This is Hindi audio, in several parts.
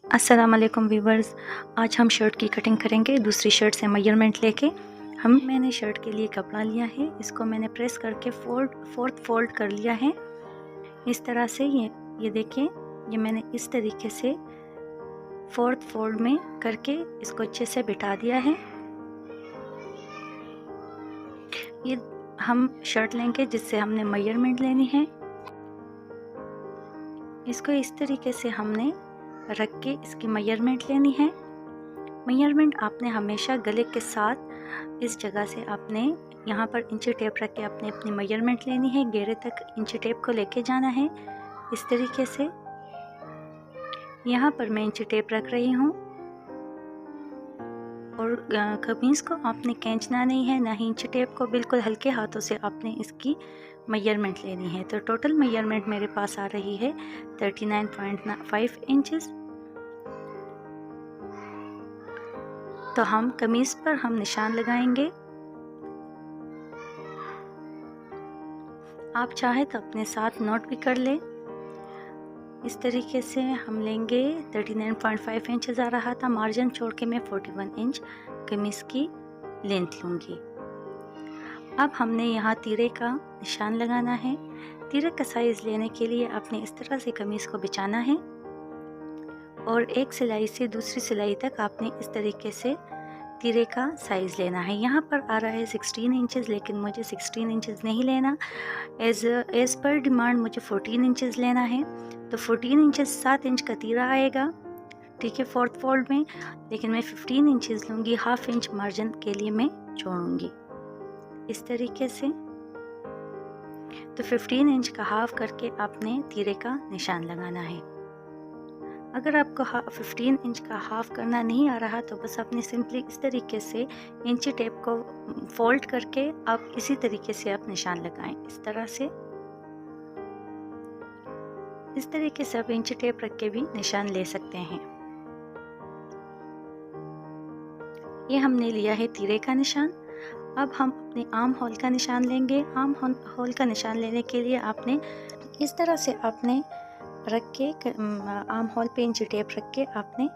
अस्सलाम वालेकुम वीवर्स। आज हम शर्ट की कटिंग करेंगे दूसरी शर्ट से मेजरमेंट लेके। मैंने शर्ट के लिए कपड़ा लिया है, इसको मैंने प्रेस करके फोर्थ फोल्ड कर लिया है इस तरह से। ये देखें, ये मैंने इस तरीके से फोर्थ फोल्ड में करके इसको अच्छे से बिठा दिया है। ये हम शर्ट लेंगे जिससे हमने मेजरमेंट लेनी है। इसको इस तरीके से हमने रख के इसकी मेजरमेंट लेनी है। मेजरमेंट आपने हमेशा गले के साथ इस जगह से आपने यहाँ पर इंची टेप रख के आपने अपनी मेजरमेंट लेनी है। घेरे तक इंची टेप को लेके जाना है इस तरीके से। यहाँ पर मैं इंची टेप रख रही हूँ और कमीज़ को आपने खींचना नहीं है, ना ही इंची टेप को, बिल्कुल हल्के हाथों से आपने इसकी मेजरमेंट लेनी है। तो टोटल मेजरमेंट मेरे पास आ रही है 39.5 इंचेस। तो हम कमीज़ पर हम निशान लगाएंगे। आप चाहे तो अपने साथ नोट भी कर ले। इस तरीके से हम लेंगे 39.5 इंचेस आ रहा था, मार्जिन छोड़ के मैं 41 इंच कमीज़ की लेंथ लूँगी। अब हमने यहाँ तीरे का निशान लगाना है। तीरे का साइज़ लेने के लिए आपने इस तरह से कमीज़ को बिछाना है और एक सिलाई से दूसरी सिलाई तक आपने इस तरीके से तीरे का साइज़ लेना है। यहाँ पर आ रहा है 16 इंचेस, लेकिन मुझे 16 इंचेस नहीं लेना। एज़ पर डिमांड मुझे 14 इंचेस लेना है। तो 14 इंचेस 7 इंच का तीरा आएगा, ठीक है, फोर्थ फोल्ड में। लेकिन मैं 15 इंचेस लूँगी, हाफ इंच मार्जिन के लिए मैं छोड़ूंगी इस तरीके से। तो 15 इंच का हाफ करके आपने तीरे का निशान लगाना है। अगर आपको 15 इंच का हाफ करना नहीं आ रहा तो बस आपने सिंपली इस तरीके से इंची टेप को फोल्ड करके आप इसी तरीके से आप निशान लगाएं। इस तरह से आप इंची टेप रख के भी निशान ले सकते हैं। ये हमने लिया है तीरे का निशान। अब हम अपने आर्म होल का निशान लेंगे। आर्म होल का निशान लेने के लिए आपने इस तरह से आपने रख के आर्म होल पे इंची टेप रख के आपने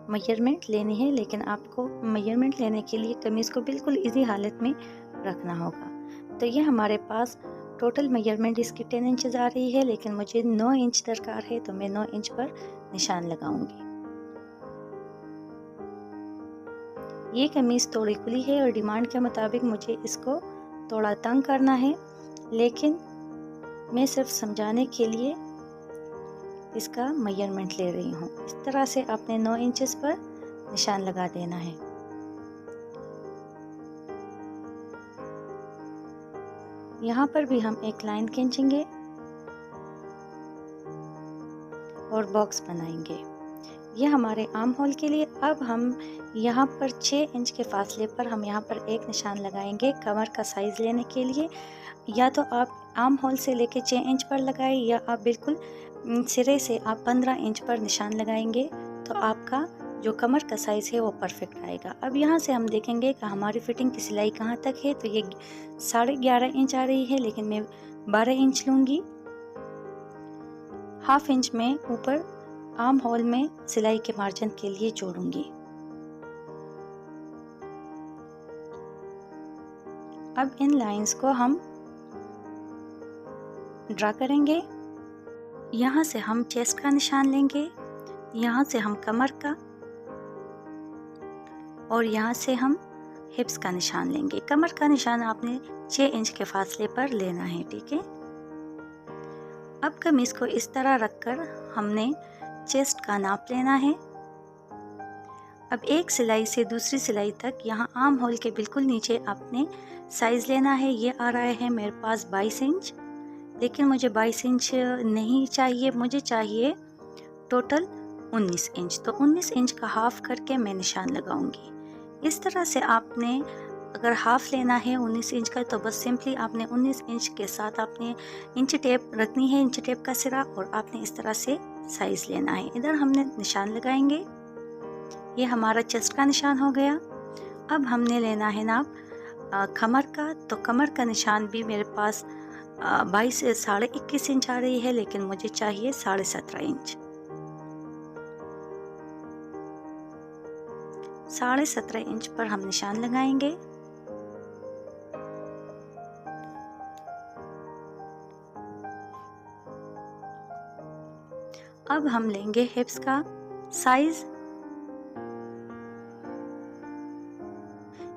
मेजरमेंट लेनी है। लेकिन आपको मेजरमेंट लेने के लिए कमीज़ को बिल्कुल इजी हालत में रखना होगा। तो ये हमारे पास टोटल मेजरमेंट इसकी 10 इंचेस आ रही है, लेकिन मुझे 9 इंच दरकार है, तो मैं 9 इंच पर निशान लगाऊंगी। ये कमीज़ थोड़ी खुली है और डिमांड के मुताबिक मुझे इसको थोड़ा तंग करना है, लेकिन मैं सिर्फ समझाने के लिए इसका मेजरमेंट ले रही हूँ। इस तरह से आपने 9 इंचेस पर निशान लगा देना है। यहाँ पर भी हम एक लाइन खींचेंगे और बॉक्स बनाएंगे। ये हमारे आर्म होल के लिए। अब हम यहाँ पर 6 इंच के फासले पर हम यहाँ पर एक निशान लगाएंगे कमर का साइज़ लेने के लिए। या तो आप आर्म होल से लेके 6 इंच पर लगाएं, या आप बिल्कुल सिरे से आप 15 इंच पर निशान लगाएंगे, तो आपका जो कमर का साइज़ है वो परफेक्ट आएगा। अब यहाँ से हम देखेंगे कि हमारी फिटिंग की सिलाई कहाँ तक है। तो ये 11.5 इंच आ रही है, लेकिन मैं 12 इंच लूँगी। हाफ इंच में ऊपर आर्म होल में सिलाई के मार्जिन के लिए जोड़ूंगी। अब इन लाइंस को हम ड्रा करेंगे। यहाँ से हम चेस्ट का निशान लेंगे, यहाँ से हम कमर का, और यहाँ से हम हिप्स का निशान लेंगे। कमर का निशान आपने 6 इंच के फासले पर लेना है, ठीक है। अब कमीज को इस तरह रखकर हमने चेस्ट का नाप लेना है। अब एक सिलाई से दूसरी सिलाई तक यहाँ आर्म होल के बिल्कुल नीचे आपने साइज़ लेना है। ये आ रहा है मेरे पास 22 इंच, लेकिन मुझे 22 इंच नहीं चाहिए, मुझे चाहिए टोटल 19 इंच। तो 19 इंच का हाफ करके मैं निशान लगाऊंगी। इस तरह से आपने अगर हाफ लेना है 19 इंच का, तो बस सिंपली आपने 19 इंच के साथ आपने इंच टेप रखनी है, इंच टेप का सिरा, और आपने इस तरह से साइज़ लेना है। इधर हमने निशान लगाएंगे। ये हमारा चेस्ट का निशान हो गया। अब हमने लेना है नाप कमर का। तो कमर का निशान भी मेरे पास 22 से 21.5 इंच आ रही है, लेकिन मुझे चाहिए 17.5 इंच। 17.5 इंच पर हम निशान लगाएंगे। अब हम लेंगे हिप्स का साइज।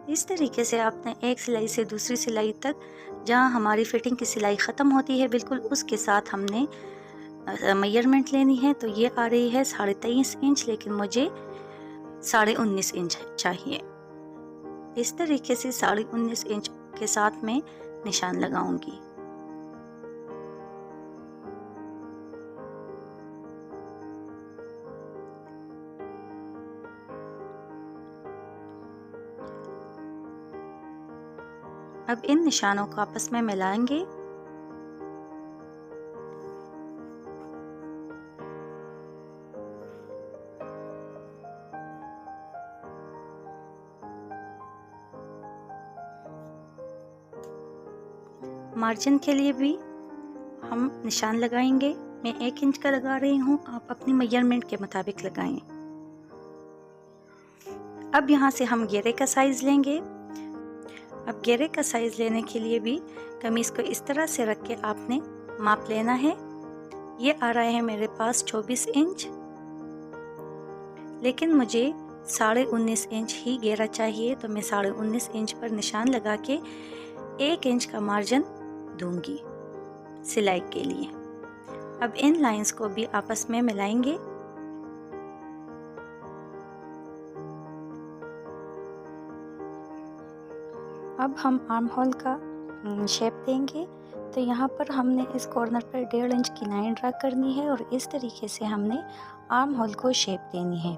इस तरीके से आपने एक सिलाई से दूसरी सिलाई तक, जहां हमारी फिटिंग की सिलाई ख़त्म होती है बिल्कुल उसके साथ हमने मेजरमेंट लेनी है। तो ये आ रही है 23.5 इंच, लेकिन मुझे 19.5 इंच चाहिए। इस तरीके से 19.5 इंच के साथ में निशान लगाऊंगी। अब इन निशानों को आपस में मिलाएंगे। मार्जिन के लिए भी हम निशान लगाएंगे। मैं 1 इंच का लगा रही हूँ, आप अपनी मेजरमेंट के मुताबिक लगाएं। अब यहाँ से हम घेरे का साइज लेंगे। अब घेरे का साइज लेने के लिए भी कमीज को इस तरह से रख के आपने माप लेना है। ये आ रहा है मेरे पास 24 इंच, लेकिन मुझे 19.5 इंच ही घेरा चाहिए। तो मैं 19.5 इंच पर निशान लगा के 1 इंच का मार्जिन दूंगी सिलाई के लिए। अब इन लाइंस को भी आपस में मिलाएंगे। अब हम आर्म होल का शेप देंगे। तो यहाँ पर हमने इस कॉर्नर पर 1.5 इंच की लाइन ड्रा करनी है और इस तरीके से हमने आर्म होल को शेप देनी है।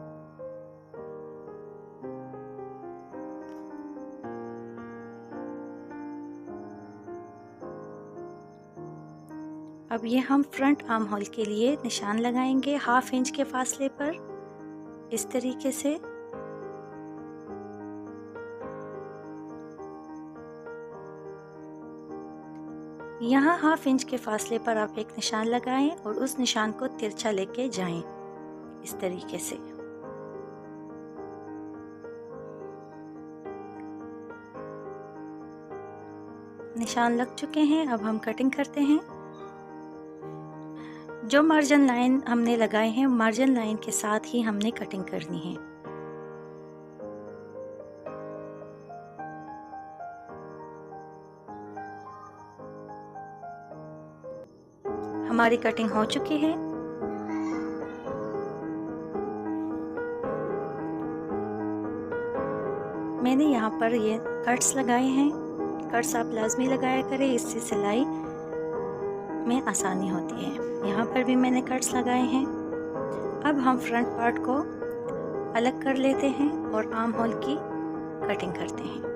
अब ये हम फ्रंट आर्म होल के लिए निशान लगाएंगे 1/2 इंच के फासले पर, इस तरीके से। यहाँ 1/2 इंच के फासले पर आप एक निशान लगाएं और उस निशान को तिरछा लेके जाएं, इस तरीके से। निशान लग चुके हैं। अब हम कटिंग करते हैं। जो मार्जिन लाइन हमने लगाए हैं, मार्जिन लाइन के साथ ही हमने कटिंग करनी है। हमारी कटिंग हो चुकी है। मैंने यहाँ पर ये कट्स लगाए हैं। कट्स आप लाजमी लगाया करें, इससे सिलाई में आसानी होती है। यहाँ पर भी मैंने कट्स लगाए हैं। अब हम फ्रंट पार्ट को अलग कर लेते हैं और आर्म होल की कटिंग करते हैं।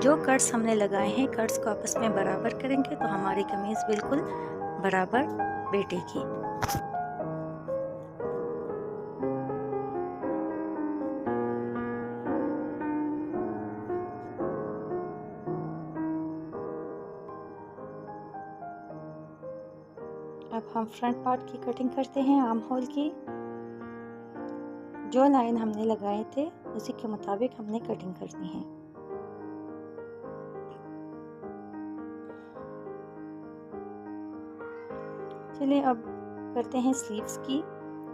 जो कट्स हमने लगाए हैं, कट्स को आपस में बराबर करेंगे तो हमारी कमीज बिल्कुल बराबर बैठेगी। अब हम फ्रंट पार्ट की कटिंग करते हैं, आर्म होल की। जो लाइन हमने लगाए थे उसी के मुताबिक हमने कटिंग करनी है। चलिए अब करते हैं स्लीव्स की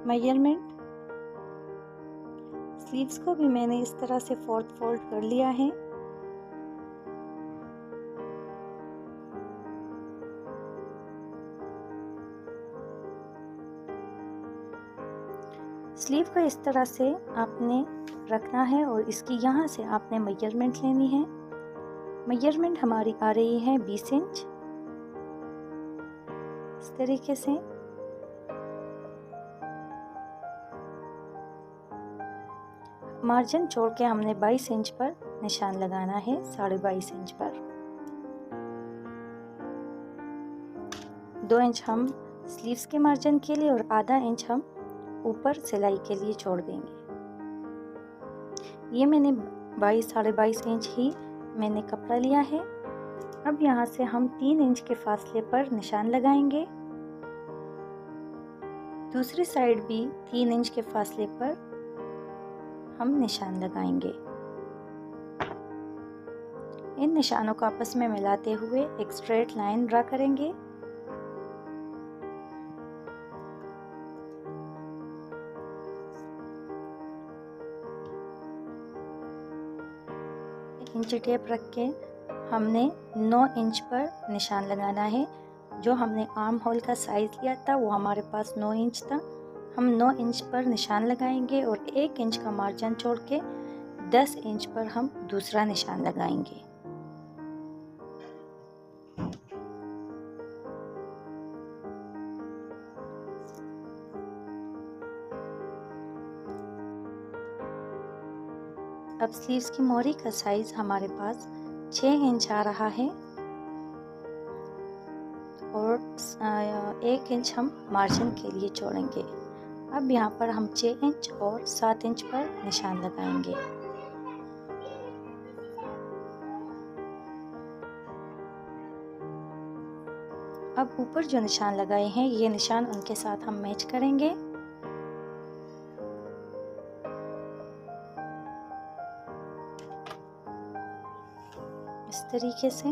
मेजरमेंट। स्लीव्स को भी मैंने इस तरह से 4th फोल्ड कर लिया है। स्लीव को इस तरह से आपने रखना है और इसकी यहाँ से आपने मेजरमेंट लेनी है। मेजरमेंट हमारी आ रही है 20 इंच, इस तरीके से। मार्जिन छोड़ के हमने 22 इंच पर निशान लगाना है, 22.5 इंच पर। 2 इंच हम स्लीव्स के मार्जिन के लिए और आधा इंच हम ऊपर सिलाई के लिए छोड़ देंगे। ये मैंने 22 साढ़े 22 इंच ही मैंने कपड़ा लिया है। अब यहाँ से हम 3 इंच के फासले पर निशान लगाएंगे। दूसरी साइड भी 3 इंच के फासले पर हम निशान लगाएंगे। इन निशानों को आपस में मिलाते हुए एक स्ट्रेट लाइन ड्रा करेंगे। इंच टेप रख के हमने 9 इंच पर निशान लगाना है। जो हमने आर्म होल का साइज़ लिया था वो हमारे पास 9 इंच था। हम 9 इंच पर निशान लगाएंगे और 1 इंच का मार्जिन छोड़ के 10 इंच पर हम दूसरा निशान लगाएंगे। अब स्लीव्स की मोरी का साइज हमारे पास 6 इंच आ रहा है और 1 इंच हम मार्जिन के लिए छोड़ेंगे। अब यहाँ पर हम 6 इंच और 7 इंच पर निशान लगाएंगे। अब ऊपर जो निशान लगाए हैं ये निशान उनके साथ हम मैच करेंगे। इस तरीके से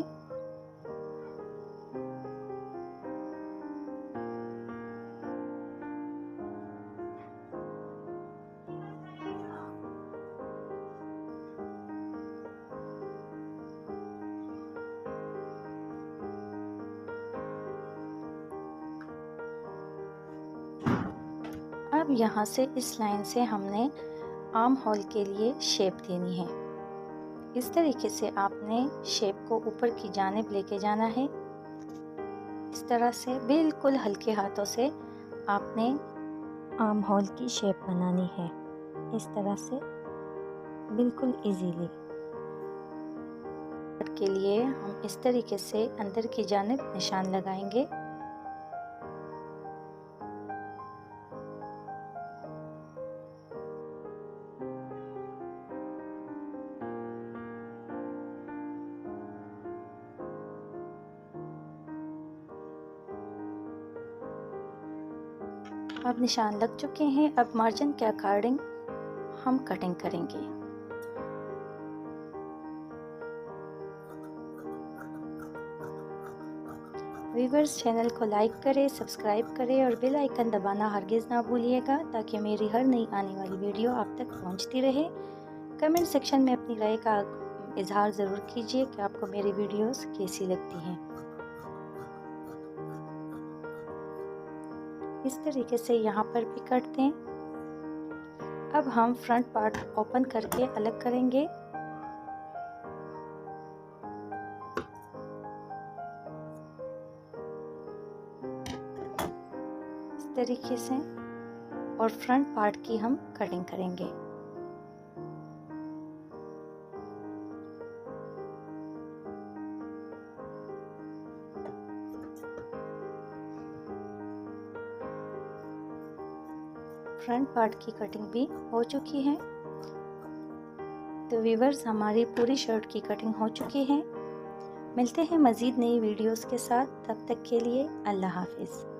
अब यहाँ से इस लाइन से हमने आर्म होल के लिए शेप देनी है। इस तरीके से आपने शेप को ऊपर की जानिब लेके जाना है। इस तरह से बिल्कुल हल्के हाथों से आपने आर्म होल की शेप बनानी है। इस तरह से बिल्कुल इजीली। के लिए हम इस तरीके से अंदर की जानिब निशान लगाएंगे। अब निशान लग चुके हैं। अब मार्जिन के अकॉर्डिंग हम कटिंग करेंगे। व्यूअर्स, चैनल को लाइक करें, सब्सक्राइब करें और बेल आइकन दबाना हरगिज़ ना भूलिएगा ताकि मेरी हर नई आने वाली वीडियो आप तक पहुंचती रहे। कमेंट सेक्शन में अपनी राय का इजहार ज़रूर कीजिए कि आपको मेरी वीडियोस कैसी लगती हैं। इस तरीके से यहाँ पर भी कट दें। अब हम फ्रंट पार्ट ओपन करके अलग करेंगे। इस तरीके से और फ्रंट पार्ट की हम कटिंग करेंगे। फ्रंट पार्ट की कटिंग भी हो चुकी है। तो व्यूअर्स, हमारी पूरी शर्ट की कटिंग हो चुकी है। मिलते हैं मज़ीद नई वीडियोस के साथ। तब तक के लिए अल्लाह हाफिज़।